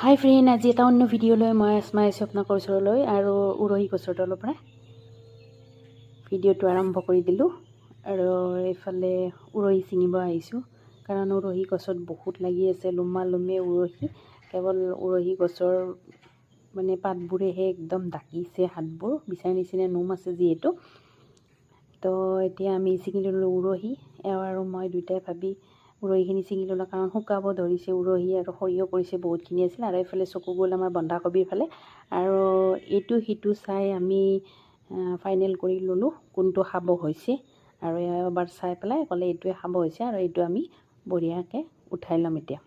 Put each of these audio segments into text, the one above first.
হাই friend, আজি এটা অন্য ভিডিঅ'লৈ মই আসমা আছোঁ আপোনালোকৰ ওচৰলৈ আৰু উৰহি গছৰ তলৰ পৰা ভিডিঅ'টো আৰম্ভ কৰি দিলোঁ। আৰু এইফালে উৰহি ছিঙিব আহিছোঁ, কাৰণ উৰহি গছত বহুত লাগি আছে, লোমা লোমে উৰহি। কেৱল উৰহি গছৰ মানে পাতবোৰেহে একদম ডাকিছে হাতবোৰ, বিছাৰ নিচিনা নোম আছে যিহেতু। তো এতিয়া আমি ছিঙি ল'লোঁ উৰহি। এওঁ আৰু মই দুয়োটাই ভাবি উৰহিখিনি ছিঙি ল'লোঁ, কাৰণ শুকাব ধৰিছে উৰহি আৰু সৰিয়হ পৰিছে বহুতখিনি আছিল। আৰু এইফালে চকু গ'ল আমাৰ বন্ধাকবিৰ ফালে, আৰু এইটো সিটো চাই আমি ফাইনেল কৰি ল'লোঁ কোনটো খাব হৈছে। আৰু এবাৰ চাই পেলাই ক'লে এইটোৱে খাব হৈছে, আৰু এইটো আমি বঢ়িয়াকৈ উঠাই ল'ম এতিয়া।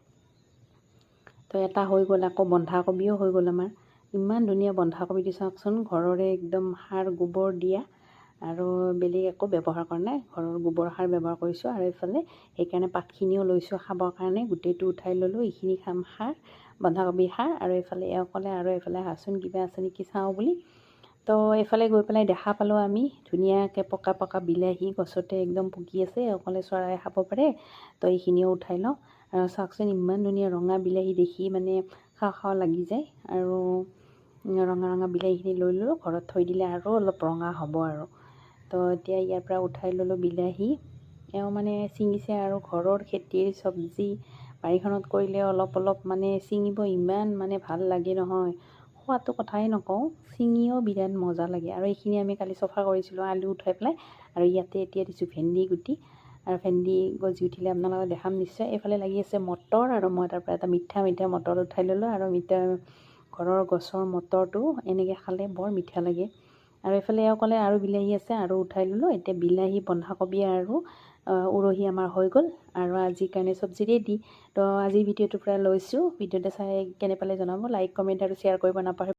তো এটা হৈ গ'ল, আকৌ বন্ধাকবিও হৈ গ'ল আমাৰ। ইমান ধুনীয়া বন্ধাকবিটো চাওকচোন, ঘৰৰে একদম সাৰ গোবৰ দিয়া, আৰু বেলেগ একো ব্যৱহাৰ কৰা নাই, ঘৰৰ গোবৰ সাৰ ব্যৱহাৰ কৰিছোঁ। আৰু এইফালে সেইকাৰণে পাতখিনিও লৈছোঁ খাবৰ কাৰণে, গোটেইটো উঠাই ল'লোঁ। এইখিনি খাম সাৰ, বন্ধাকবি সাৰ। আৰু এইফালে এওঁ ক'লে আৰু এইফালে আহাচোন কিবা আছে নেকি চাওঁ বুলি। তো এইফালে গৈ পেলাই দেখা পালোঁ আমি ধুনীয়াকৈ পকা পকা বিলাহী গছতে একদম পকি আছে। এওঁ ক'লে চৰাই খাব পাৰে, তো এইখিনিও উঠাই লওঁ। আৰু চাওকচোন ইমান ধুনীয়া ৰঙা বিলাহী, দেখি মানে খাওঁ খাওঁ লাগি যায়। আৰু ৰঙা ৰঙা বিলাহীখিনি লৈ ল'লোঁ, ঘৰত থৈ দিলে আৰু অলপ ৰঙা হ'ব আৰু। তো এতিয়া ইয়াৰ পৰা উঠাই ল'লোঁ বিলাহী। এওঁ মানে ছিঙিছে, আৰু ঘৰৰ খেতিৰ চব্জি বাৰীখনত কৰিলে অলপ অলপ মানে ছিঙিব ইমান মানে ভাল লাগে নহয়, খোৱাটো কথাই নকওঁ, ছিঙিও বিৰাট মজা লাগে। আৰু এইখিনি আমি কালি চফা কৰিছিলোঁ আলু উঠাই পেলাই, আৰু ইয়াতে এতিয়া দিছোঁ ভেন্দি গুটি। আৰু ভেন্দি গজি উঠিলে আপোনালোকক দেখাম নিশ্চয়। এইফালে লাগি আছে মটৰ, আৰু মই তাৰ পৰা এটা মিঠা মিঠা মটৰ উঠাই ল'লোঁ। আৰু ঘৰৰ গছৰ মটৰটো এনেকৈ খালে বৰ মিঠা লাগে। আৰু এইফালে এওঁ ক'লে আৰু বিলাহী আছে, আৰু উঠাই ল'লোঁ। এতিয়া বিলাহী, বন্ধাকবি আৰু উৰহি আমাৰ হৈ গ'ল, আৰু আজিৰ কাৰণে চব্জি ৰেডি। তো আজিৰ ভিডিঅ'টোৰ পৰা লৈছোঁ, ভিডিঅ'টো চাই কেনে পালে জনাব, লাইক কমেণ্ট আৰু শ্বেয়াৰ কৰিব নাপাহৰিব।